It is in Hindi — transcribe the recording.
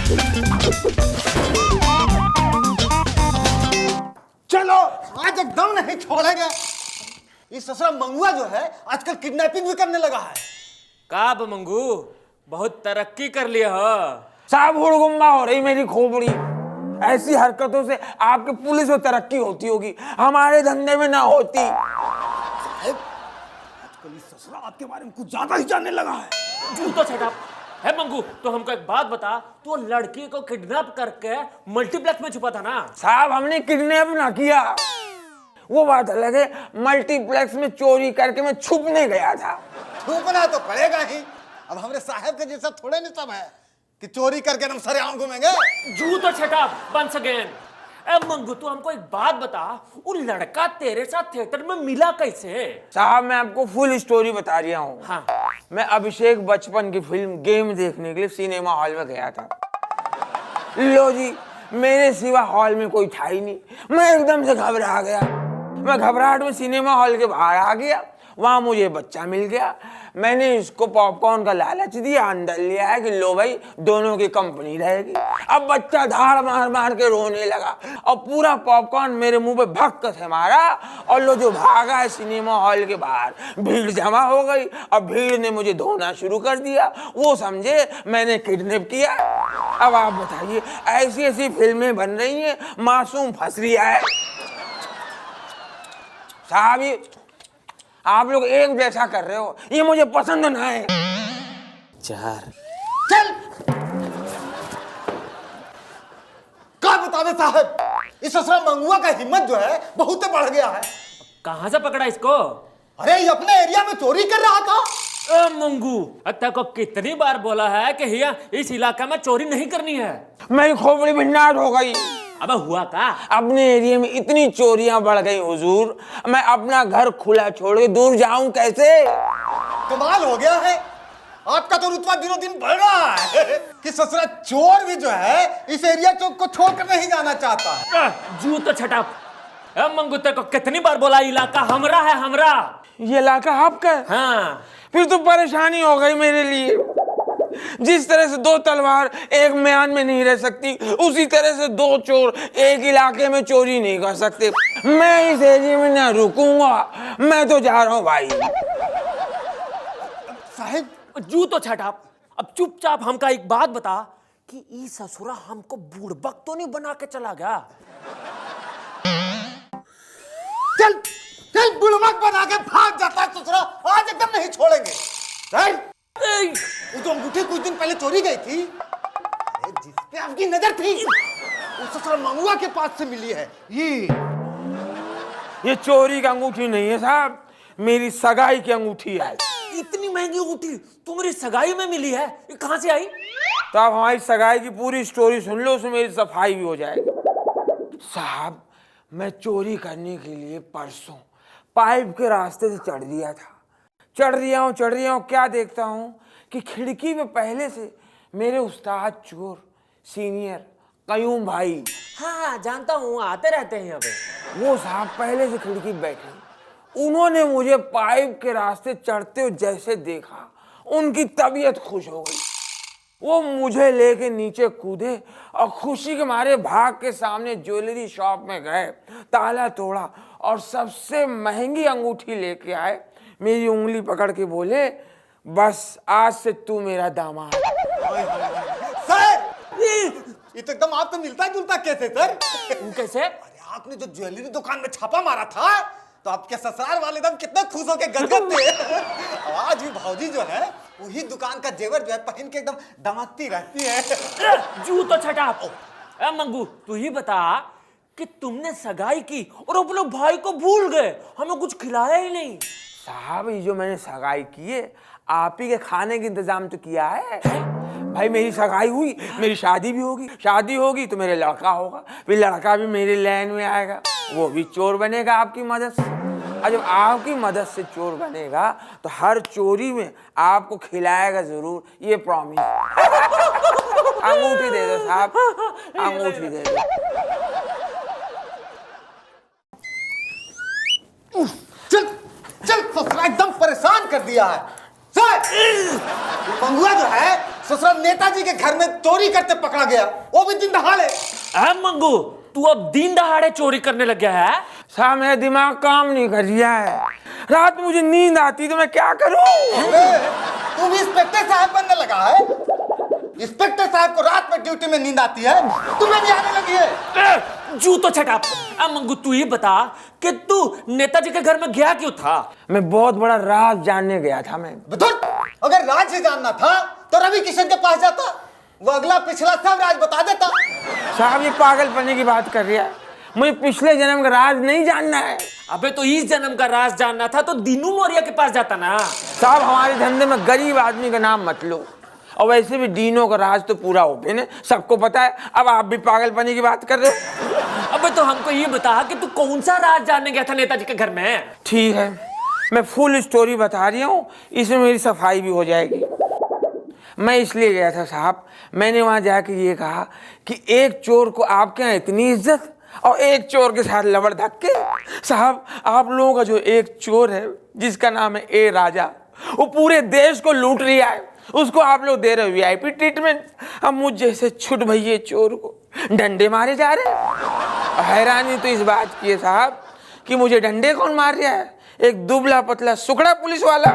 चलो आज एकदम नहीं छोड़ेंगे। ये ससुरा मंगुआ जो है आजकल किडनैपिंग भी करने लगा है। काब मंगू बहुत तरक्की कर लिया हो। साहब हुड़गुम्बा हो रही मेरी खोपड़ी। ऐसी हरकतों से आपके पुलिस में तरक्की होती होगी, हमारे धंधे में ना होती। साहब आजकल ये ससुरा आपके बारे में कुछ ज्यादा ही जानने लगा है। तू तो सेटअप है मंगू। तो हमको एक बात बता, तू लड़की को किडनैप करके मल्टीप्लेक्स में छुपा था ना? साहब हमने किडनैप ना किया, वो बात अलग है। मल्टीप्लेक्स में चोरी करके मैं छुपने गया था। छुपना तो पड़ेगा ही। अब हमारे साहब के जैसा थोड़े नहीं सब है कि चोरी करके हम सरेआम घूमेंगे। जू तो सेटअप वंस अगेन। ए मंगू तू हमको एक बात बता, वो लड़का तेरे साथ थिएटर में मिला कैसे? साहब मैं आपको फुल स्टोरी बता रहा हूँ। हाँ। मैं अभिषेक बचपन की फिल्म गेम देखने के लिए सिनेमा हॉल में गया था। लो जी, मेरे सिवा हॉल में कोई था ही नहीं। मैं एकदम से घबरा गया। मैं घबराहट में सिनेमा हॉल के बाहर आ गया। वहां मुझे बच्चा मिल गया। मैंने इसको पॉपकॉर्न का लालच दिया, अंदर लिया है कि लो भाई दोनों की कंपनी रहेगी। अब बच्चा धाड़ मार मार के रोने लगा और पूरा पॉपकॉर्न मेरे मुंह पे भक्क से मारा और लो जो भागा है सिनेमा हॉल के बाहर। भीड़ जमा हो गई और भीड़ ने मुझे धोना शुरू कर दिया। वो समझे मैंने किडनैप किया। अब आप बताइए, ऐसी ऐसी फिल्में बन रही हैं, मासूम फंस रहा है। साहब ये आप लोग एक जैसा कर रहे हो, ये मुझे पसंद ना है। चार चल क्या बतावे साहब, इस ससुरा मंगुआ का हिम्मत जो है बहुत बढ़ गया है। कहां से पकड़ा इसको? अरे ये अपने एरिया में चोरी कर रहा था। ए मंगू अत्ता को कितनी बार बोला है कि हिया इस इलाका में चोरी नहीं करनी है। मेरी खोपड़ी भिन्नाट हो गई। अबे हुआ का? अपने एरिया में इतनी चोरियां बढ़ गई हुजूर, मैं अपना घर खुला छोड़ के दूर जाऊं कैसे? कमाल हो गया है, आपका तो रुतबा दिनों दिन बढ़ रहा है कि ससुरा चोर भी जो है इस एरिया को छोड़कर नहीं जाना चाहता है। जू तो छटप। ए मंगू तेरे को कितनी बार बोला इलाका हमरा है, हमरा। ये इलाका आपका है? हाँ। फिर तो परेशानी हो गई मेरे लिए। जिस तरह से दो तलवार एक म्यान में नहीं रह सकती, उसी तरह से दो चोर एक इलाके में चोरी नहीं कर सकते। मैं इस एरिया में ना रुकूंगा, मैं तो जा रहा हूं भाई। साहब जू तो छटप। अब चुपचाप हमका एक बात बता कि ई ससुरा हमको बुड़बक तो नहीं बना के चला गया? चल चल, बुड़बक बना के भाग जाता है ससुरा, आज एकदम नहीं छोड़ेंगे। चल वो जो अंगूठी कुछ दिन पहले चोरी गई थी, अरे जिस पे आपकी नजर थी, वो ससुरा मंगुआ के पास से मिली है। ये चोरी की अंगूठी नहीं है साहब, मेरी सगाई की अंगूठी है। इतनी महंगी अंगूठी तुम्हारी सगाई में मिली है, ये कहां से आई? तो आप हमारी सगाई की पूरी स्टोरी सुन लो, उसमें मेरी सफाई भी हो जाएगी। साहब मैं चोरी करने के लिए परसों पाइप के रास्ते से चढ़ दिया था। चढ़ रहा हूँ, क्या देखता हूँ कि खिड़की पे पहले से मेरे उस्ताद चोर सीनियर कयूम भाई, हाँ जानता हूँ, आते रहते हैं यहाँ पे। वो साहब पहले से खिड़की पे बैठे। उन्होंने मुझे पाइप के रास्ते चढ़ते हुए जैसे देखा, उनकी तबीयत खुश हो गई। वो मुझे लेके नीचे कूदे और खुशी के मारे भाग के सामने ज्वेलरी शॉप में गए, ताला तोड़ा और सबसे महंगी अंगूठी लेके आए। मेरी उंगली पकड़ के बोले, बस आज से तू मेरा दामाद। सर ये तो एकदम आपको मिलता जुलता कैसे सर? कैसे? अरे आपने जो ज्वेलरी दुकान में छापा मारा था तो आपके ससुराल वाले एकदम कितना खुश होके गदगद थे। आज भी भौजी जो है वही दुकान का जेवर जो है पहन के एकदम दमकती रहती है। जू तो छटाप। ए मंगू तू ही बता कि तुमने सगाई की और अपने भाई को भूल गए, हमें कुछ खिलाया ही नहीं। साहब ये जो मैंने सगाई की है, आप ही के खाने का इंतजाम तो किया है। भाई मेरी सगाई हुई, मेरी शादी भी होगी, शादी होगी तो मेरे लड़का होगा, फिर लड़का भी मेरी लाइन में आएगा, वो भी चोर बनेगा आपकी मदद से। और जब आपकी मदद से चोर बनेगा तो हर चोरी में आपको खिलाएगा जरूर, ये प्रॉमिस। अंगूठी दे दो साहब, अंगूठी दे दो। चल चल ससुरा एकदम परेशान कर दिया है। सर मंगुआ जो है ससुराल नेताजी के घर में चोरी करते पकड़ा गया, वो भी दिन दहाड़े। मंगू तू अब दिन दहाड़े चोरी करने लग गया है? साहब मेरा दिमाग काम नहीं कर रहा है, रात मुझे नींद आती तो मैं क्या करूं? तू भी इंस्पेक्टर साहब बनने लगा है? इंस्पेक्टर साहब को रात में ड्यूटी में नींद आती है, तुम्हें भी आने लगी है? जू तो छटा। मंगू तू ये बता कि तू नेताजी के घर में गया क्यों था? मैं बहुत बड़ा राज जानने गया था। मैं अगर राज ही जानना था तो रवि किशन के पास जाता, वो अगला पिछला सब राज बता देता। साहब ये पागलपने की बात कर रहा है, मुझे पिछले जन्म का राज नहीं जानना है। अबे तो इस जन्म का राज जानना था तो दीनू मौर्य के पास जाता ना। साहब हमारे धंधे में गरीब आदमी का नाम मत लो, और वैसे भी डीनो का राज तो पूरा ओपन है, सबको पता है। अब आप भी पागलपने की बात कर रहे हो। अबे तो हमको ये बता कि तू कौन सा राज जानने गया था नेताजी के घर में? ठीक है, मैं फुल स्टोरी बता रही हूँ, इसमें मेरी सफाई भी हो जाएगी। मैं इसलिए गया था साहब, मैंने वहाँ जाके ये कहा कि एक चोर को आपके यहाँ इतनी इज्जत और एक चोर के साथ लबड़ धक्के। साहब आप लोगों का जो एक चोर है जिसका नाम है ए राजा, वो पूरे देश को लूट रहा है, उसको आप लोग दे रहे हो VIP ट्रीटमेंट। अब मुझ जैसे छुट भैये चोर को डंडे मारे जा रहे हैं। हैरानी तो इस बात की है साहब कि मुझे डंडे कौन मार रहा है? एक दुबला पतला सुकड़ा पुलिस वाला।